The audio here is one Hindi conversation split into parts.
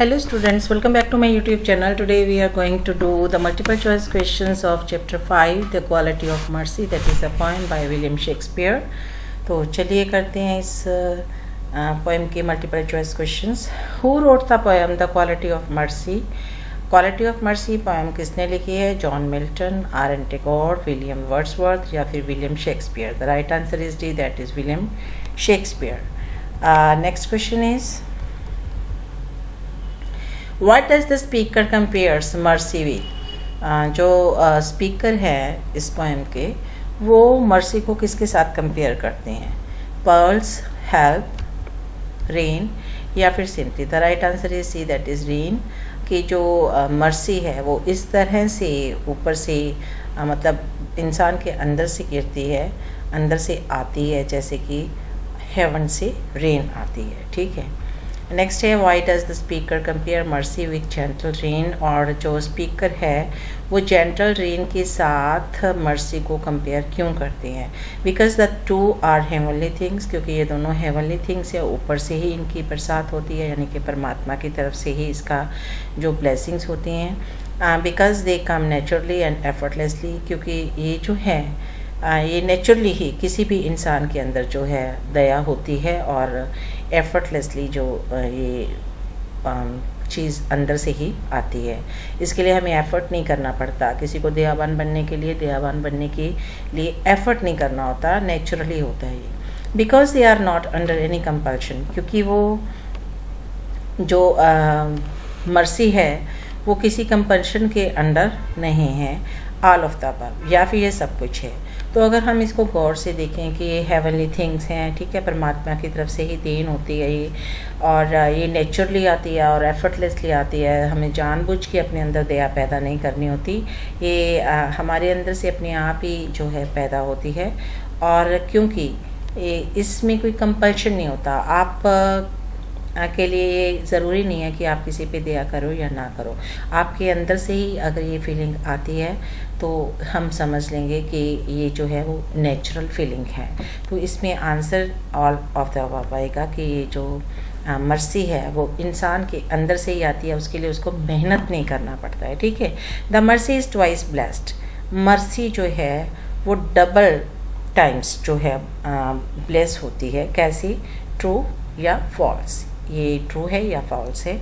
Hello students, welcome back to my YouTube channel. Today we are going to do the multiple choice questions of chapter 5, The Quality of Mercy, that is a poem by William Shakespeare. तो चलिए करते हैं इस पोएम के multiple choice questions. Who wrote the poem The Quality of Mercy? Quality of mercy poem किसने लिखी है? John Milton, RN. Tagore, William Wordsworth या फिर William Shakespeare. The right answer is D, that is William Shakespeare. Next question is What does the speaker compares mercy with? जो स्पीकर है इस पोएम के, वो मर्सी को किसके साथ कंपेयर करते हैं? पर्ल्स, हेल्प, रेन या फिर simply. The right answer is C, that is rain. कि जो मर्सी है वो इस तरह से ऊपर से मतलब इंसान के अंदर से गिरती है, अंदर से आती है, जैसे कि हेवन से रेन आती है. ठीक है. नेक्स्ट है why does the speaker compare mercy with gentle rain. और जो स्पीकर है वो जेंटल रेन के साथ मर्सी को कंपेयर क्यों करते हैं? Because the two are heavenly things, क्योंकि ये दोनों हेवनली थिंग्स है, ऊपर से ही इनकी बरसात होती है, यानी कि परमात्मा की तरफ से ही इसका जो ब्लेसिंग्स होती हैं. Because they come naturally and effortlessly, क्योंकि ये जो है ये नेचुरली ही किसी भी इंसान के अंदर जो है दया होती है और एफर्टलेसली जो ये चीज़ अंदर से ही आती है. इसके लिए हमें एफ़र्ट नहीं करना पड़ता. किसी को दयावान बनने के लिए एफ़र्ट नहीं करना होता, नेचुरली होता है ये. Because they are not under any compulsion, क्योंकि वो जो मर्सी है वो किसी कंपल्शन के अंडर नहीं है. ऑल ऑफ द अबव या फिर ये सब कुछ है. तो अगर हम इसको गौर से देखें कि ये हेवनली थिंग्स हैं, ठीक है, परमात्मा की तरफ से ही देन होती है ये, और ये नेचुरली आती है और एफर्टलेसली आती है. हमें जानबूझ के अपने अंदर दया पैदा नहीं करनी होती, ये हमारे अंदर से अपने आप ही जो है पैदा होती है. और क्योंकि इसमें कोई कंपल्शन नहीं होता, आप के लिए ये ज़रूरी नहीं है कि आप किसी पे दया करो या ना करो. आपके अंदर से ही अगर ये फीलिंग आती है तो हम समझ लेंगे कि ये जो है वो नेचुरल फीलिंग है. तो इसमें answer all of the above आएगा कि ये जो मर्सी है वो इंसान के अंदर से ही आती है, उसके लिए उसको मेहनत नहीं करना पड़ता है. ठीक है. The mercy is twice blessed. Mercy जो है वो डबल टाइम्स जो है ब्लेस होती है. कैसी? ट्रू या फॉल्स? ये ट्रू है या फॉल्स है?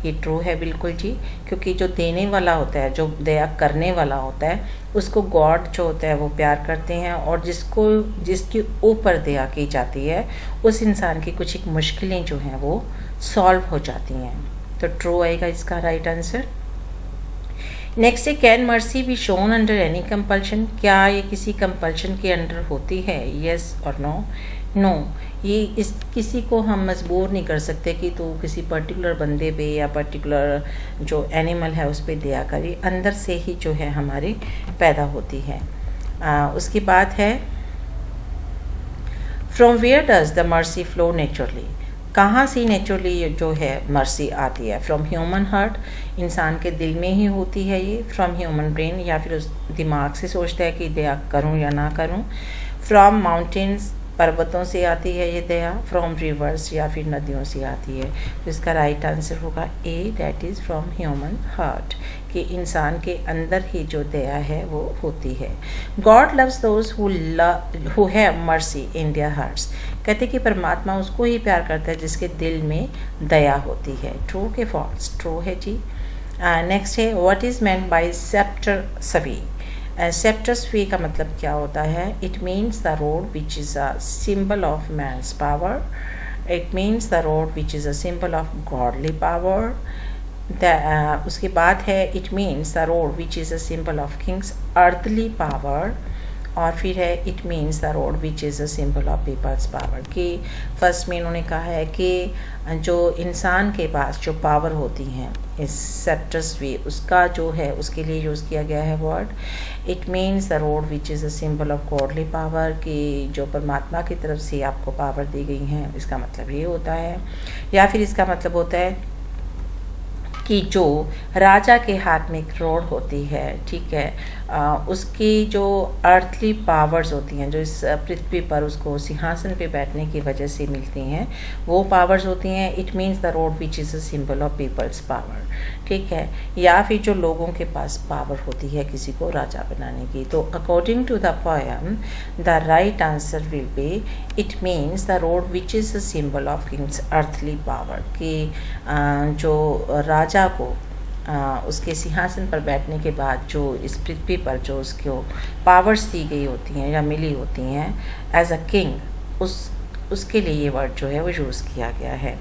ये ट्रू है बिल्कुल जी, क्योंकि जो देने वाला होता है, जो दया करने वाला होता है, उसको गॉड जो होता है वो प्यार करते हैं, और जिसके ऊपर दया की जाती है उस इंसान की कुछ एक मुश्किलें जो हैं वो सॉल्व हो जाती हैं. तो ट्रू आएगा इसका राइट आंसर. नेक्स्ट है can mercy be shown under any compulsion. क्या ये किसी कंपल्शन के अंडर होती है? येस और नो? नो. ये किसी को हम मजबूर नहीं कर सकते कि तो किसी पर्टिकुलर बंदे पे या पर्टिकुलर जो एनिमल है उस पर दया करी. अंदर से ही जो है हमारी पैदा होती है. उसकी बात है from where does the mercy flow naturally. कहाँ से नेचुरली जो है मर्सी आती है? फ्रॉम ह्यूमन हार्ट, इंसान के दिल में ही होती है ये. फ्रॉम ह्यूमन ब्रेन, या फिर उस दिमाग से सोचता है कि दया करूँ या ना करूँ. फ्रॉम माउंटेन्स, पर्वतों से आती है ये दया. फ्रॉम रिवर्स, या फिर नदियों से आती है. तो इसका राइट आंसर होगा A, that is from human heart, कि इंसान के अंदर ही जो दया है वो होती है. God loves those who have mercy in their hearts. कहते कि परमात्मा उसको ही प्यार करता है जिसके दिल में दया होती है. ट्रू के फॉल्स? ट्रू है जी. नेक्स्ट है what is meant by sceptre सवी. सेप्टर स्वी का मतलब क्या होता है? It means the rod which is a symbol of man's power. It means the rod which is a symbol of godly power. उसके बाद है it means the rod which is a symbol of Kings earthly power. और फिर है it means the rod which is a symbol of peoples power. कि फर्स्ट में इन्होंने कहा है कि जो इंसान के पास जो पावर होती हैं इस सेप्टस वे, उसका जो है उसके लिए यूज़ किया गया है word. It means the rod which is a symbol of godly power, कि जो परमात्मा की तरफ से आपको पावर दी गई हैं, इसका मतलब ये होता है. या फिर इसका मतलब होता है कि जो राजा के हाथ में एक रोड होती है, ठीक है, उसकी जो अर्थली पावर्स होती हैं, जो इस पृथ्वी पर उसको सिंहासन पे बैठने की वजह से मिलती हैं, वो पावर्स होती हैं। It means the rod which is a symbol of peoples power, ठीक है, या फिर जो लोगों के पास पावर होती है किसी को राजा बनाने की। तो according to the poem the right answer will be it means the rod which is a symbol of Kings earthly power, कि जो राजा को उसके सिंहासन पर बैठने के बाद जो इस पृथ्वी पर जो उसको पावर्स दी गई होती हैं या मिली होती हैं एज अ किंग, उसके लिए ये वर्ड जो है वो यूज़ किया गया है।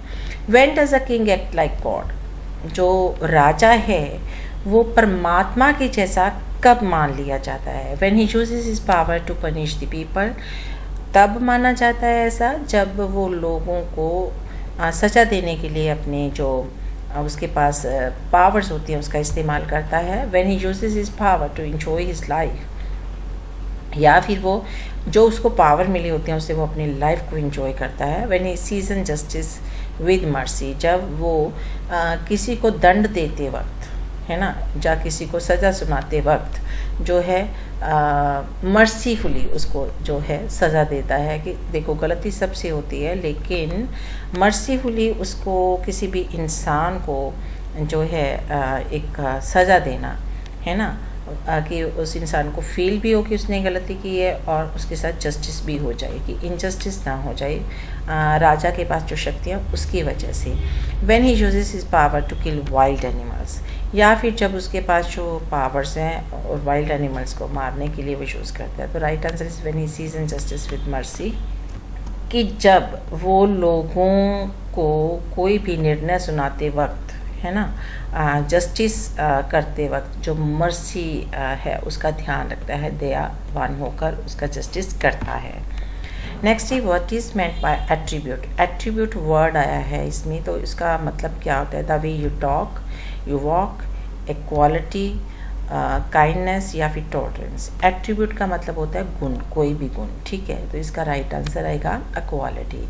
When does a king act like God, जो राजा है वो परमात्मा के जैसा कब मान लिया जाता है? When he uses his power to punish the people, तब माना जाता है ऐसा जब वो लोगों को सज़ा देने के लिए अपने जो उसके पास पावर्स होती हैं उसका इस्तेमाल करता है। When he uses his power to enjoy his life, या फिर वो जो उसको पावर मिली होती है उससे वो अपनी लाइफ को एंजॉय करता है। When he season justice with mercy, जब वो किसी को दंड देते वक्त, है ना, या किसी को सज़ा सुनाते वक्त जो है मर्सीफुली उसको जो है सज़ा देता है, कि देखो गलती सबसे होती है लेकिन मर्सीफुली उसको किसी भी इंसान को जो है एक सज़ा देना, है ना, कि उस इंसान को फील भी हो कि उसने गलती की है और उसके साथ जस्टिस भी हो जाए, कि इनजस्टिस ना हो जाए राजा के पास जो शक्तियाँ उसकी वजह से। When he uses his power to kill wild animals, या फिर जब उसके पास जो पावर्स हैं और वाइल्ड एनिमल्स को मारने के लिए वो यूज़ करता है। तो right answer is when he sees justice with mercy, कि जब वो लोगों को कोई भी निर्णय सुनाते वक्त, है ना, जस्टिस करते वक्त जो मर्सी है उसका ध्यान रखता है, दयावान होकर उसका जस्टिस करता है। Next he what is meant bye attribute. Attribute word आया है इसमें, तो इसका मतलब क्या होता है? The way you talk, you walk, A quality, kindness या फिर टॉलरेंस। एट्रीब्यूट का मतलब होता है गुण, कोई भी गुण, ठीक है, तो इसका राइट आंसर आएगा अ क्वालिटी।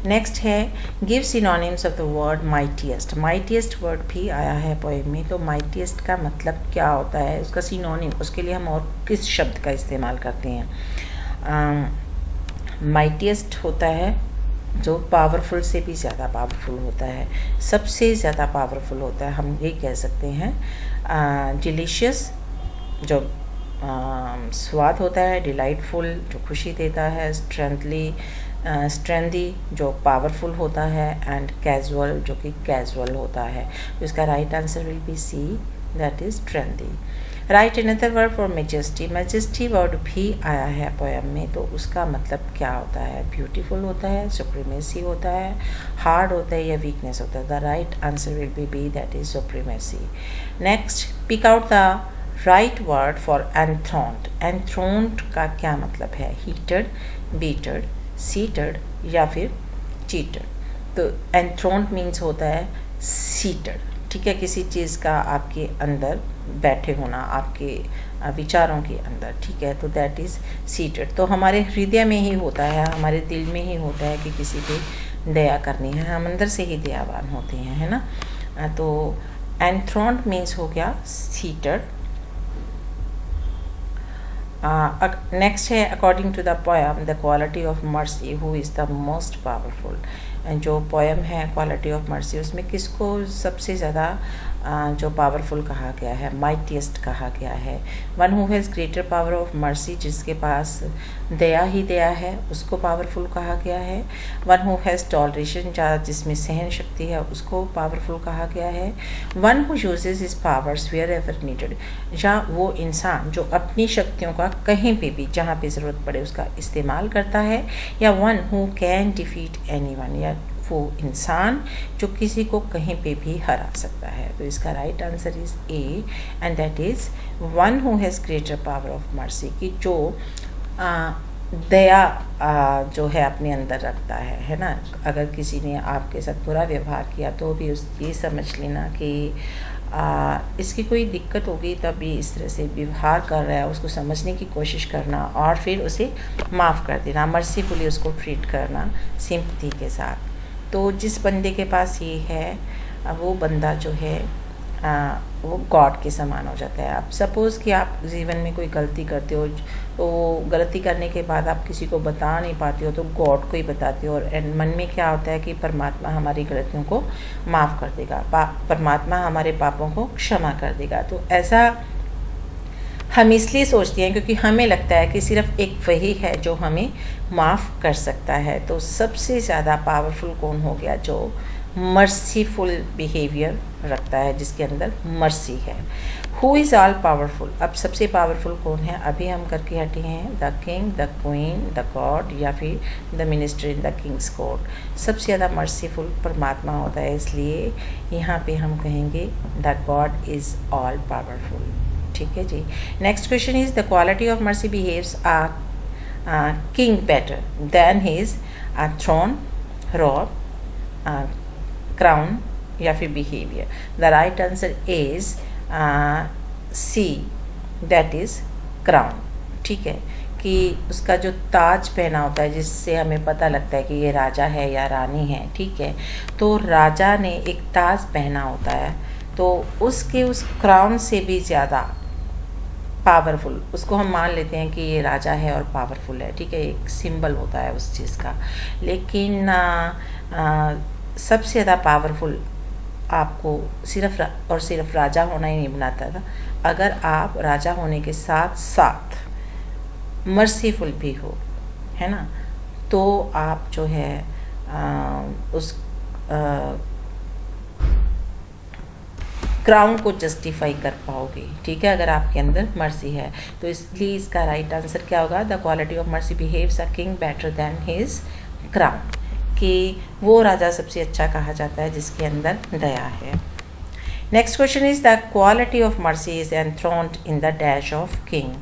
नेक्स्ट है give synonyms of the word mightiest. Mightiest word भी आया है पोएम में, तो माइटीएस्ट का मतलब क्या होता है, उसका सिनोनिम, उसके लिए हम और किस शब्द का इस्तेमाल करते हैं? माइटीएस्ट होता है जो पावरफुल से भी ज़्यादा पावरफुल होता है, सबसे ज़्यादा पावरफुल होता है, हम ये कह सकते हैं। डिलीशियस जो स्वाद होता है, डिलाइटफुल जो खुशी देता है, स्ट्रेंथी जो पावरफुल होता है, एंड कैजुअल जो कि कैजुअल होता है। तो इसका right answer will be C, that is स्ट्रेंथी। Right another word for majesty. Majesty word भी आया है पोएम में, तो उसका मतलब क्या होता है? ब्यूटीफुल होता है, सुप्रीमेसी होता है, हार्ड होता है या वीकनेस होता है? The right answer will be that is supremacy. Next pick out the right word for enthroned. Enthroned का क्या मतलब है? हीटेड, बीटेड, सीटेड या फिर चीटेड। तो एंथ्रोन्ड मीन्स होता है सीटेड, ठीक है, किसी चीज़ का आपके अंदर बैठे होना, आपके विचारों के अंदर, ठीक है, तो दैट इज़ सीटेड। तो हमारे हृदय में ही होता है, हमारे दिल में ही होता है कि किसी पे दया करनी है, हम अंदर से ही दयावान होते हैं, है ना। तो एंथ्रोन्ड मीन्स हो गया सीटेड। नेक्स्ट है according to the poem the quality of mercy who is the most powerful. जो पोएम है क्वालिटी ऑफ मर्सी, उसमें किसको सबसे ज़्यादा जो पावरफुल कहा गया है? माइटीएस्ट कहा गया है। One who has greater power of mercy, जिसके पास दया ही दया है, उसको पावरफुल कहा गया है। वन हु हैज़ टॉलरेशन, जिसमें सहन शक्ति है, उसको पावरफुल कहा गया है। One who uses his powers wherever needed, या वो इंसान जो अपनी शक्तियों का कहीं पे भी जहाँ पे ज़रूरत पड़े उसका इस्तेमाल करता है। या one who can defeat anyone, या वो इंसान जो किसी को कहीं पे भी हरा सकता है। तो इसका right answer is a, and that is one who has greater power of mercy, कि जो दया जो है अपने अंदर रखता है ना। अगर किसी ने आपके साथ बुरा व्यवहार किया तो भी ये समझ लेना कि इसकी कोई दिक्कत होगी, तब भी इस तरह से व्यवहार कर रहा है, उसको समझने की कोशिश करना और फिर उसे माफ़ कर देना, मर्सीफुली उसको ट्रीट करना सिंपैथी के साथ। तो जिस बंदे के पास ये है वो बंदा जो है वो गॉड के समान हो जाता है। आप सपोज़ कि आप जीवन में कोई गलती करते हो, तो गलती करने के बाद आप किसी को बता नहीं पाते हो, तो गॉड को ही बताते हो, और मन में क्या होता है कि परमात्मा हमारी गलतियों को माफ़ कर देगा, परमात्मा हमारे पापों को क्षमा कर देगा। तो ऐसा हम इसलिए सोचते हैं क्योंकि हमें लगता है कि सिर्फ एक वही है जो हमें माफ़ कर सकता है। तो सबसे ज़्यादा पावरफुल कौन हो गया? जो मर्सीफुल बिहेवियर रखता है, जिसके अंदर मर्सी है। Who is all powerful? अब सबसे पावरफुल कौन है? अभी हम करके हटे हैं the king, the queen, the God, या फिर the minister in the Kings court. सबसे ज़्यादा मर्सीफुल परमात्मा होता है, इसलिए यहाँ पे हम कहेंगे the god is all powerful. ठीक है जी। Next question is the quality of mercy behaves king better than his throne, rob, crown या फिर behaviour. The right answer is C, that is crown. ठीक है, कि उसका जो ताज पहना होता है, जिससे हमें पता लगता है कि ये राजा है या रानी है। ठीक है, तो राजा ने एक ताज पहना होता है, तो उसके उस क्राउन से भी ज़्यादा पावरफुल उसको हम मान लेते हैं कि ये राजा है और पावरफुल है। ठीक है, एक सिंबल होता है उस चीज़ का। लेकिन सबसे ज़्यादा पावरफुल आपको सिर्फ और सिर्फ राजा होना ही नहीं बनाता था। अगर आप राजा होने के साथ साथ मर्सीफुल भी हो, है ना, तो आप जो है उस क्राउन को जस्टिफाई कर पाओगे। ठीक है, अगर आपके अंदर मर्सी है। तो इसलिए इसका राइट आंसर क्या होगा? The quality of mercy behaves a king better than his crown, कि वो राजा सबसे अच्छा कहा जाता है जिसके अंदर दया है। Next question is the quality of mercy is enthroned in the dash of king.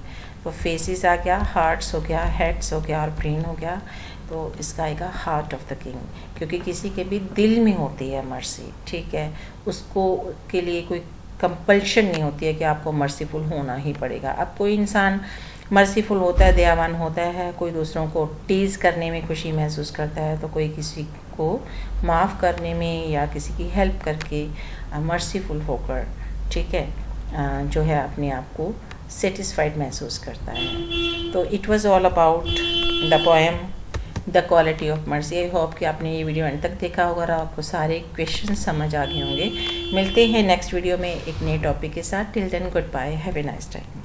तो फेसेस आ गया, हार्ट्स हो गया, हेड्स हो गया और ब्रेन हो गया। तो इसका आएगा हार्ट ऑफ द किंग, क्योंकि किसी के भी दिल में होती है मर्सी। ठीक है, उसको के लिए कोई कंपल्शन नहीं होती है कि आपको मर्सीफुल होना ही पड़ेगा। अब कोई इंसान मर्सीफुल होता है, दयावान होता है, कोई दूसरों को टीज़ करने में खुशी महसूस करता है, तो कोई किसी को माफ़ करने में या किसी की हेल्प करके मर्सीफुल होकर, ठीक है, जो है अपने आप को सेटिस्फाइड महसूस करता है। तो it was all about the poem the quality of mercy. I hope कि आपने ये वीडियो एंड तक देखा होगा और आपको सारे क्वेश्चन समझ आ गए होंगे। मिलते हैं नेक्स्ट वीडियो में एक नए टॉपिक के साथ। Till then good bye, have a nice time.